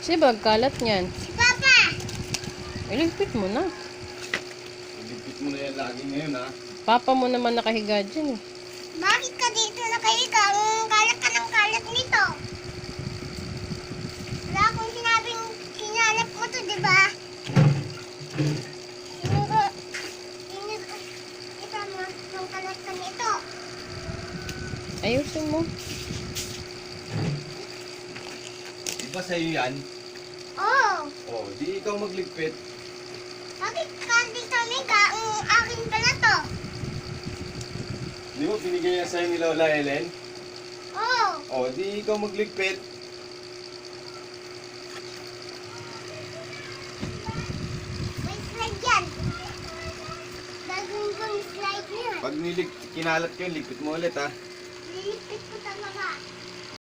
Kasi bagkalat niyan. Si Papa! Iligpit mo na. Ligpit mo na yan lagi ngayon, ha? Papa mo naman nakahiga dyan eh. Bakit ka dito nakahiga? Ang kalat ka ng kalat nito. Wala akong sinabing sinalap mo to, di ba? Ito mo, ang kalat ka nito. Ayusin mo. Di ba sa'yo yan? Oh, Oh, di ikaw magligpit. bakit ka dito higa? Ang akin ka na to. Di ba binigay niya sa'yo ni Lola Ellen? Oh, Oh, di ikaw magligpit. may slide yan. Gagawin kong slide niya. Pag kinalat ko yun, ligpit mo ulit, ha? Lilipit ko talaga.